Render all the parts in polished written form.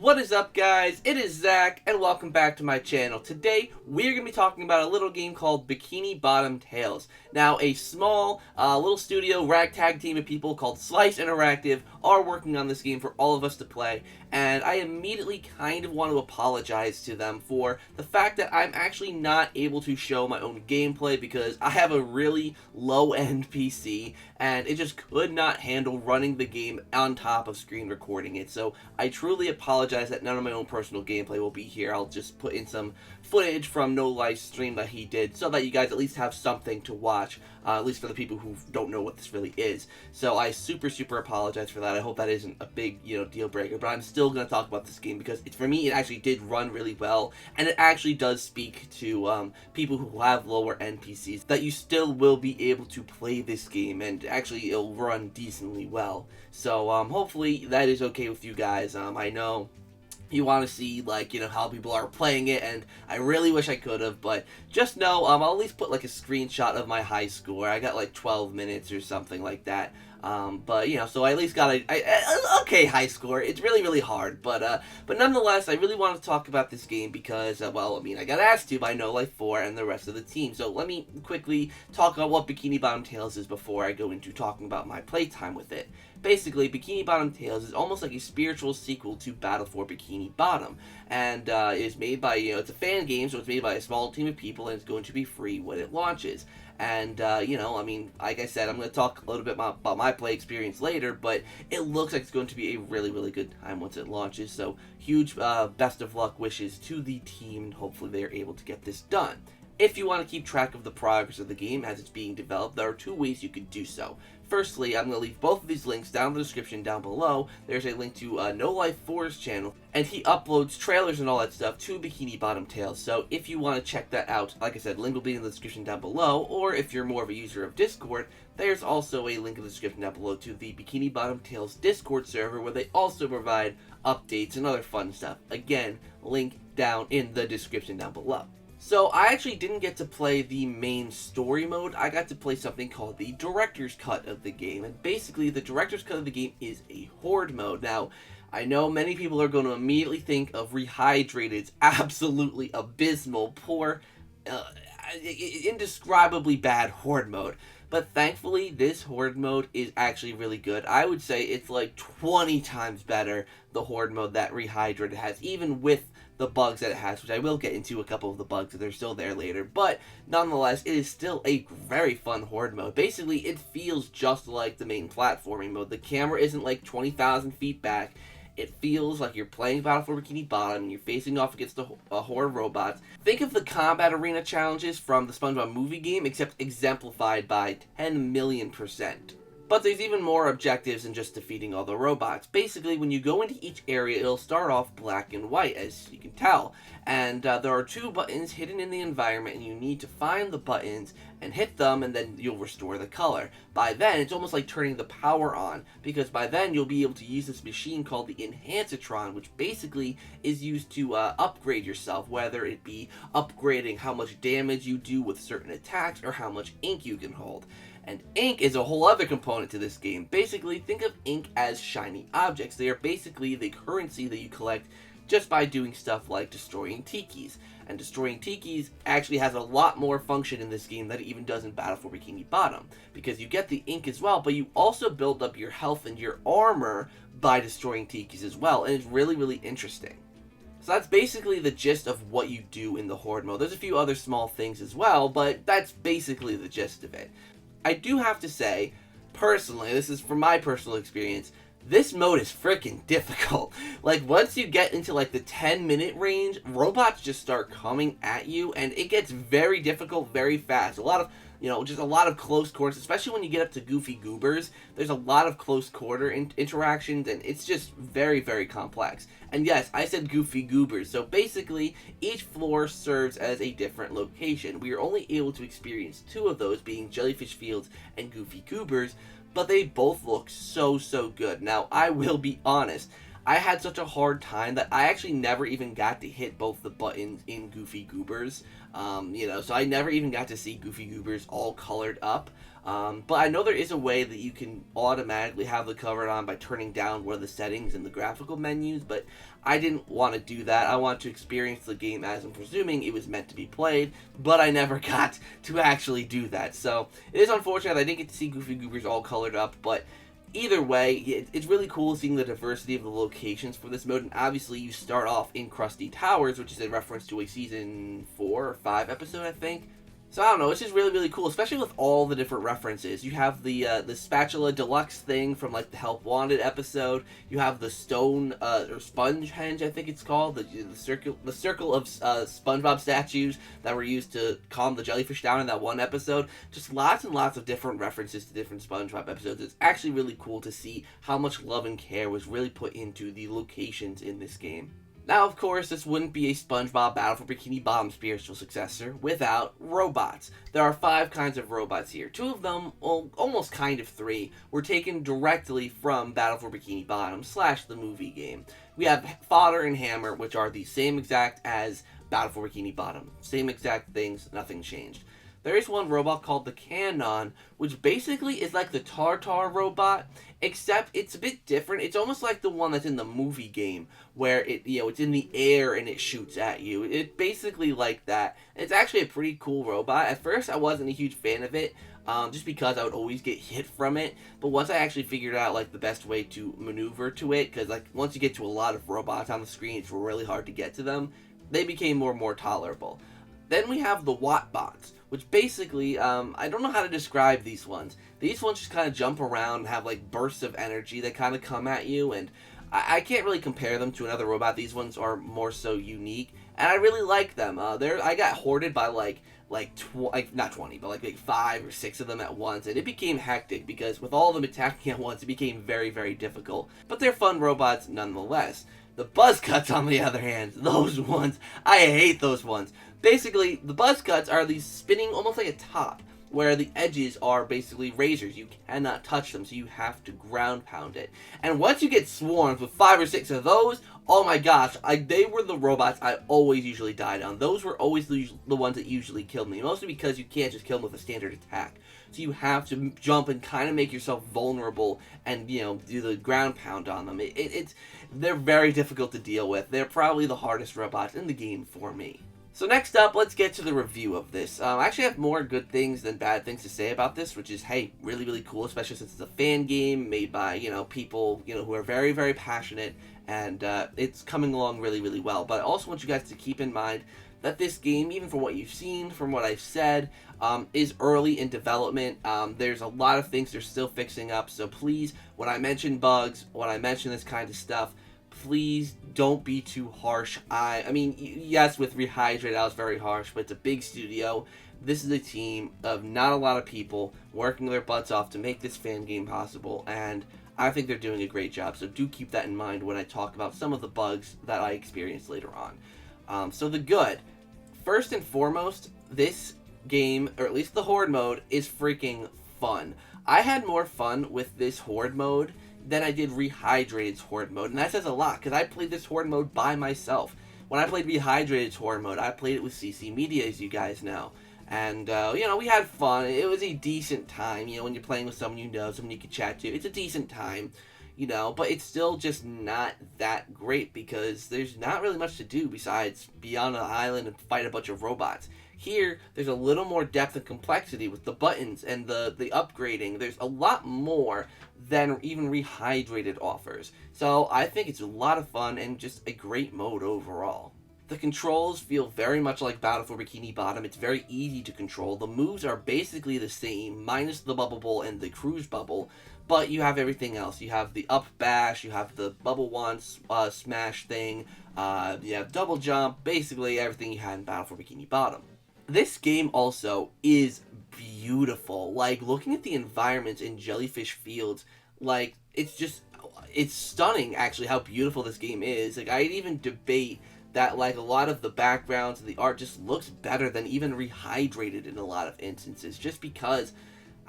What is up, guys? It is Zach, and welcome back to my channel. Today, we're going to be talking about a little game called Bikini Bottom Tales. Now, a small, little studio, ragtag team of people called Slice Interactive are working on this game for all of us to play, and I immediately kind of want to apologize to them for the fact that I'm actually not able to show my own gameplay because I have a really low-end PC, and it just could not handle running the game on top of screen recording it. So I truly apologize that none of my own personal gameplay will be here. I'll just put in some footage from No Life stream that he did so that you guys at least have something to watch, at least for the people who don't know what this really is. So I super apologize for that. I hope that isn't a big, deal breaker, but I'm still going to talk about this game because for me it actually did run really well, and it actually does speak to people who have lower end PCs that you still will be able to play this game, and actually it'll run decently well. So hopefully that is okay with you guys. I know you want to see, how people are playing it, and I really wish I could have, but just know, I'll at least put, a screenshot of my high score. I got, 12 minutes or something like that, but, so I at least got a okay high score. It's really hard, but nonetheless, I really want to talk about this game because, I got asked to by No Life 4 and the rest of the team, so let me quickly talk about what Bikini Bottom Tales is before I go into talking about my playtime with it. Basically, Bikini Bottom Tales is almost like a spiritual sequel to Battle for Bikini Bottom, and it is made by, it's a fan game, so it's made by a small team of people, and it's going to be free when it launches. And, like I said, I'm going to talk a little bit about my play experience later, but it looks like it's going to be a really good time once it launches, so huge best of luck wishes to the team, and hopefully they're able to get this done. If you want to keep track of the progress of the game as it's being developed, there are two ways you could do so. Firstly, I'm going to leave both of these links down in the description down below. There's a link to No Life 4's channel, and he uploads trailers and all that stuff to Bikini Bottom Tales. So if you want to check that out, like I said, link will be in the description down below, or if you're more of a user of Discord, there's also a link in the description down below to the Bikini Bottom Tales Discord server, where they also provide updates and other fun stuff. Again, link down in the description down below. So I actually didn't get to play the main story mode. I got to play something called the director's cut of the game, and basically the director's cut of the game is a Horde Mode. Now, I know many people are going to immediately think of Rehydrated's absolutely abysmal, poor, indescribably bad Horde Mode. But thankfully, this Horde Mode is actually really good. I would say it's like 20 times better, the Horde Mode that Rehydrated has, even with the bugs that it has, which I will get into a couple of the bugs that are still there later. But nonetheless, it is still a very fun Horde Mode. Basically, it feels just like the main platforming mode. The camera isn't like 20,000 feet back. It feels like you're playing Battle for Bikini Bottom and you're facing off against a horde of robots. Think of the combat arena challenges from the SpongeBob movie game, except exemplified by 10 million%. But there's even more objectives than just defeating all the robots. Basically, when you go into each area, it'll start off black and white, as you can tell. And there are two buttons hidden in the environment, and you need to find the buttons and hit them, and then you'll restore the color. By then, it's almost like turning the power on, because by then you'll be able to use this machine called the Enhancitron, which basically is used to upgrade yourself, whether it be upgrading how much damage you do with certain attacks or how much ink you can hold. And ink is a whole other component to this game. Basically, think of ink as shiny objects. They are basically the currency that you collect just by doing stuff like destroying tikis. And destroying tikis actually has a lot more function in this game than it even does in Battle for Bikini Bottom, because you get the ink as well, but you also build up your health and your armor by destroying tikis as well, and it's really interesting. So that's basically the gist of what you do in the Horde Mode. There's a few other small things as well, but that's basically the gist of it. I do have to say, personally, this is from my personal experience, this mode is freaking difficult. Like, once you get into, the 10-minute range, robots just start coming at you, and it gets very difficult very fast. A lot of, just a lot of close quarters, especially when you get up to Goofy Goobers. There's a lot of close quarter interactions, and it's just very complex. And yes, I said Goofy Goobers, so basically, each floor serves as a different location. We are only able to experience two of those, being Jellyfish Fields and Goofy Goobers, but they both look so good. Now, I will be honest, I had such a hard time that I actually never even got to hit both the buttons in Goofy Goobers. So I never even got to see Goofy Goobers all colored up. But I know there is a way that you can automatically have the cover on by turning down one of the settings in the graphical menus, but I didn't want to do that. I want to experience the game as I'm presuming it was meant to be played, but I never got to actually do that. So it is unfortunate that I didn't get to see Goofy Goobers all colored up, but either way, it's really cool seeing the diversity of the locations for this mode, and obviously you start off in Krusty Towers, which is a reference to a Season 4 or 5 episode, I think. So I don't know, it's just really, really cool, especially with all the different references. You have the Spatula Deluxe thing from, like, the Help Wanted episode. You have the Stone, or Sponge Henge, I think it's called. The circle of SpongeBob statues that were used to calm the jellyfish down in that one episode. Just lots and lots of different references to different SpongeBob episodes. It's actually really cool to see how much love and care was really put into the locations in this game. Now, of course, this wouldn't be a SpongeBob Battle for Bikini Bottom spiritual successor without robots. There are 5 kinds of robots here. 2 of them, well, almost kind of 3, were taken directly from Battle for Bikini Bottom / the movie game. We have Fodder and Hammer, which are the same exact as Battle for Bikini Bottom. Same exact things, nothing changed. There is one robot called the Cannon, which basically is like the Tartar robot, except it's a bit different. It's almost like the one that's in the movie game, where it's in the air and it shoots at you. It's basically like that. It's actually a pretty cool robot. At first, I wasn't a huge fan of it, just because I would always get hit from it. But once I actually figured out like the best way to maneuver to it, because like once you get to a lot of robots on the screen, it's really hard to get to them. They became more and more tolerable. Then we have the Wattbots, which basically, I don't know how to describe these ones. These ones just kind of jump around and have like bursts of energy that kind of come at you, and I can't really compare them to another robot. These ones are more so unique, and I really like them. I got hoarded by not 20, but like 5 or 6 of them at once, and it became hectic because with all of them attacking at once, it became very, very difficult. But they're fun robots nonetheless. The Buzzcuts, on the other hand, those ones, I hate those ones. Basically, the Buzzcuts are these spinning, almost like a top, where the edges are basically razors. You cannot touch them, so you have to ground pound it. And once you get swarmed with 5 or 6 of those, oh my gosh, they were the robots I always usually died on. Those were always the ones that usually killed me, mostly because you can't just kill them with a standard attack. So you have to jump and kind of make yourself vulnerable and, do the ground pound on them. They're very difficult to deal with. They're probably the hardest robots in the game for me. So next up, let's get to the review of this. I actually have more good things than bad things to say about this, which is, hey, really, really cool, especially since it's a fan game made by, people, who are very, very passionate, and it's coming along really, really well. But I also want you guys to keep in mind that this game, even from what you've seen, from what I've said, is early in development. There's a lot of things they're still fixing up, so please, when I mention bugs, when I mention this kind of stuff, please don't be too harsh. I mean, yes, with Rehydrate, I was very harsh, but it's a big studio. This is a team of not a lot of people working their butts off to make this fan game possible, and I think they're doing a great job, so do keep that in mind when I talk about some of the bugs that I experienced later on. So the good. First and foremost, this game, or at least the Horde Mode, is freaking fun. I had more fun with this Horde Mode than I did Rehydrated's Horde Mode, and that says a lot, because I played this Horde Mode by myself. When I played Rehydrated's Horde Mode, I played it with CC Media, as you guys know. And, we had fun. It was a decent time, when you're playing with someone you know, someone you can chat to. It's a decent time, but it's still just not that great, because there's not really much to do besides be on an island and fight a bunch of robots. Here, there's a little more depth and complexity with the buttons and the upgrading. There's a lot more than even Rehydrated offers. So I think it's a lot of fun and just a great mode overall. The controls feel very much like Battle for Bikini Bottom. It's very easy to control. The moves are basically the same, minus the Bubble Bowl and the Cruise Bubble, but you have everything else. You have the Up Bash, you have the Bubble Wand Smash thing, you have Double Jump, basically everything you had in Battle for Bikini Bottom. This game also is beautiful. Like, looking at the environments in Jellyfish Fields, like, it's stunning, actually, how beautiful this game is. Like, I'd even debate that, like, a lot of the backgrounds and the art just looks better than even Rehydrated in a lot of instances, just because,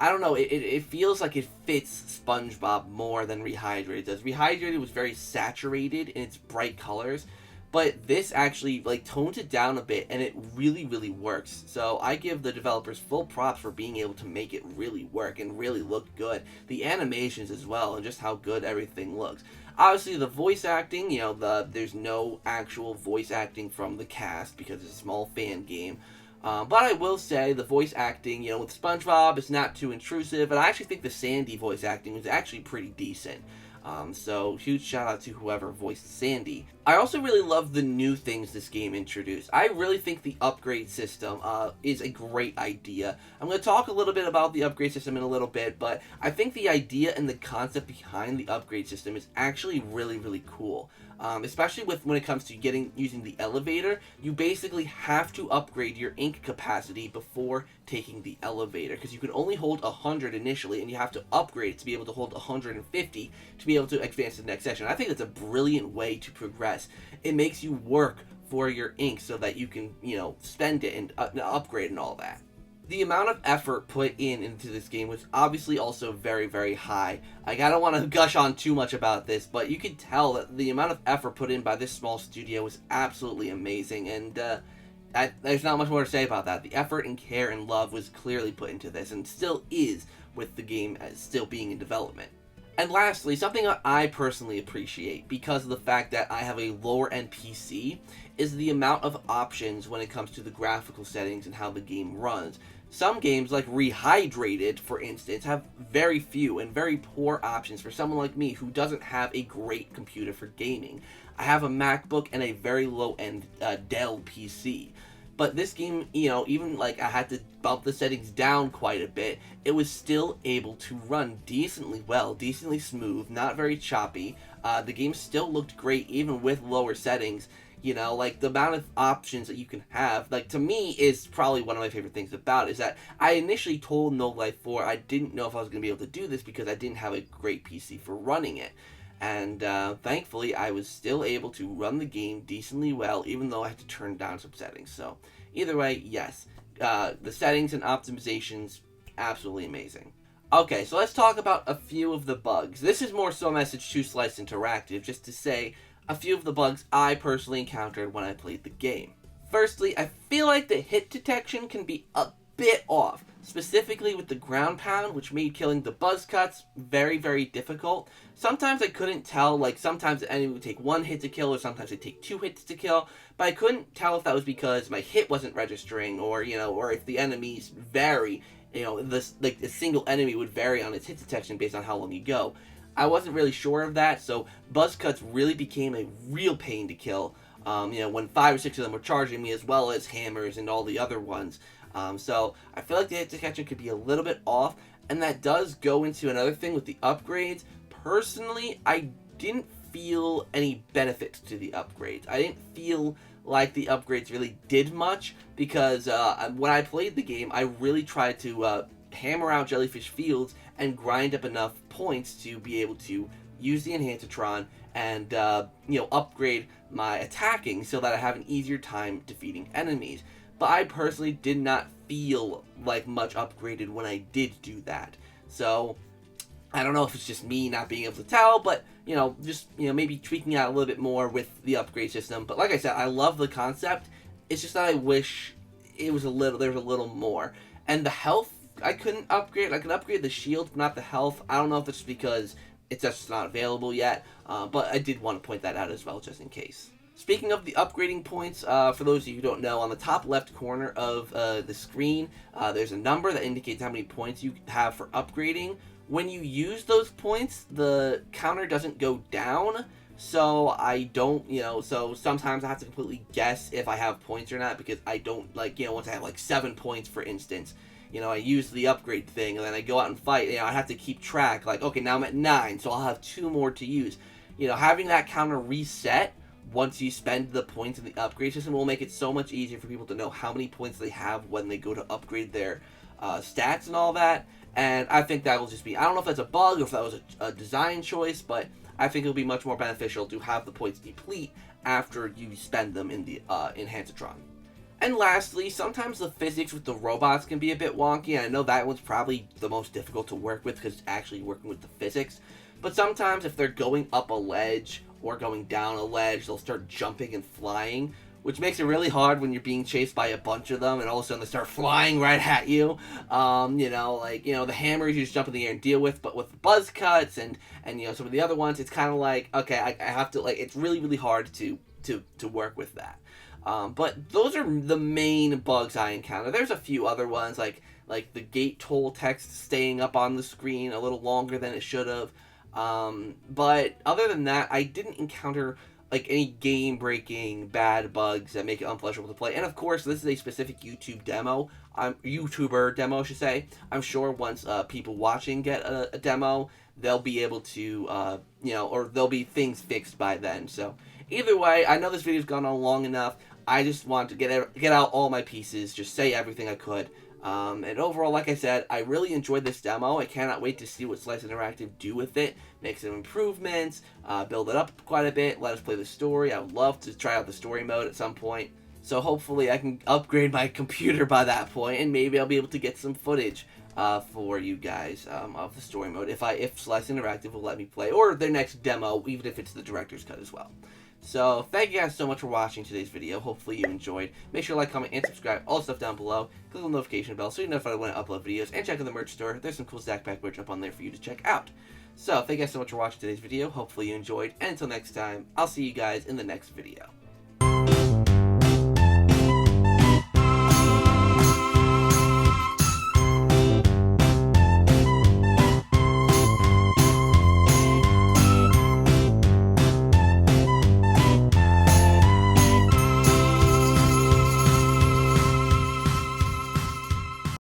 I don't know, it feels like it fits SpongeBob more than Rehydrated does. Rehydrated was very saturated in its bright colors, but this actually like tones it down a bit, and it really works. So I give the developers full props for being able to make it really work and really look good. The animations as well, and just how good everything looks. Obviously the voice acting, you know, there's no actual voice acting from the cast because it's a small fan game. But I will say the voice acting, you know, with SpongeBob, is not too intrusive, and I actually think the Sandy voice acting was actually pretty decent. So huge shout out to whoever voiced Sandy. I also really love the new things this game introduced. I really think the upgrade system is a great idea. I'm going to talk a little bit about the upgrade system in a little bit, but I think the idea and the concept behind the upgrade system is actually really cool. Especially when it comes to using the elevator, you basically have to upgrade your ink capacity before taking the elevator, because you can only hold 100 initially, and you have to upgrade it to be able to hold 150 to be able to advance to the next section. I think that's a brilliant way to progress. It makes you work for your ink so that you can, you know, spend it and upgrade and all that. The amount of effort put into this game was obviously also very high. Like, I don't want to gush on too much about this, but you could tell that the amount of effort put in by this small studio was absolutely amazing, and there's not much more to say about that. The effort and care and love was clearly put into this, and still is with the game as still being in development. And lastly, something that I personally appreciate, because of the fact that I have a lower end PC, is the amount of options when it comes to the graphical settings and how the game runs. Some games, like Rehydrated, for instance, have very few and very poor options for someone like me who doesn't have a great computer for gaming. I have a MacBook and a very low-end Dell PC. But this game, you know, even like I had to bump the settings down quite a bit, it was still able to run decently well, decently smooth, not very choppy. The game still looked great even with lower settings. You know, like, the amount of options that you can have, like, to me, is probably one of my favorite things about it, is that I initially told No Life 4 I didn't know if I was going to be able to do this because I didn't have a great PC for running it. And thankfully, I was still able to run the game decently well, even though I had to turn down some settings. So, either way, yes, the settings and optimizations, absolutely amazing. Okay, so let's talk about a few of the bugs. This is more so a message to Slice Interactive, just to say a few of the bugs I personally encountered when I played the game. Firstly, I feel like the hit detection can be a bit off, specifically with the ground pound, which made killing the buzz cuts very difficult. Sometimes I couldn't tell, like, sometimes the enemy would take one hit to kill, or sometimes they'd take 2 hits to kill, but I couldn't tell if that was because my hit wasn't registering, or, you know, or if the enemies vary. You know, a single enemy would vary on its hit detection based on how long you go. I wasn't really sure of that, so buzz cuts really became a real pain to kill, you know, when 5 or 6 of them were charging me, as well as hammers and all the other ones. So I feel like the hit detection could be a little bit off, and that does go into another thing with the upgrades. Personally, I didn't feel any benefit to the upgrades. I didn't feel like the upgrades really did much, because when I played the game, I really tried to hammer out Jellyfish Fields and grind up enough points to be able to use the Enhancitron and, you know, upgrade my attacking so that I have an easier time defeating enemies. But I personally did not feel like much upgraded when I did do that. So, I don't know if it's just me not being able to tell, but, you know, just, you know, maybe tweaking out a little bit more with the upgrade system. But like I said, I love the concept. It's just that I wish there was a little more. And the health, I couldn't upgrade. I could upgrade the shield, but not the health. I don't know if it's because it's just not available yet, but I did want to point that out as well, just in case. Speaking of the upgrading points, for those of you who don't know, on the top left corner of the screen, there's a number that indicates how many points you have for upgrading. When you use those points, the counter doesn't go down, so I don't, you know, so sometimes I have to completely guess if I have points or not, because I don't, like, you know, once I have like 7 points, for instance, you know, I use the upgrade thing, and then I go out and fight, you know, I have to keep track, like, okay, now I'm at 9, so I'll have 2 more to use. You know, having that counter reset once you spend the points in the upgrade system will make it so much easier for people to know how many points they have when they go to upgrade their stats and all that. And I think that will just be, I don't know if that's a bug or if that was a design choice, but I think it'll be much more beneficial to have the points deplete after you spend them in the Enhancitron. And lastly, sometimes the physics with the robots can be a bit wonky, and I know that one's probably the most difficult to work with because it's actually working with the physics. But sometimes if they're going up a ledge, or going down a ledge, they'll start jumping and flying, which makes it really hard when you're being chased by a bunch of them, and all of a sudden they start flying right at you. The hammers you just jump in the air and deal with, but with the buzz cuts and some of the other ones, it's kind of like, okay, I have to, like, it's really, really hard to work with that. But those are the main bugs I encounter. There's a few other ones, like the gate toll text staying up on the screen a little longer than it should have. But other than that, I didn't encounter like any game-breaking bad bugs that make it unpleasurable to play. And of course, this is a specific YouTuber demo, I should say. I'm sure once people watching get a demo, they'll be able to, or there'll be things fixed by then. So either way, I know this video's gone on long enough. I just wanted to get out all my pieces, just say everything I could. And overall, like I said, I really enjoyed this demo. I cannot wait to see what Slice Interactive do with it. Make some improvements, build it up quite a bit, let us play the story. I would love to try out the story mode at some point. So hopefully I can upgrade my computer by that point, and maybe I'll be able to get some footage for you guys of the story mode if Slice Interactive will let me play, or their next demo, even if it's the director's cut as well. So, thank you guys so much for watching today's video. Hopefully you enjoyed. Make sure to like, comment, and subscribe. All the stuff down below. Click on the notification bell so you're notified when I upload videos. And check out the merch store. There's some cool ZakPak merch up on there for you to check out. So, thank you guys so much for watching today's video. Hopefully you enjoyed. And until next time, I'll see you guys in the next video.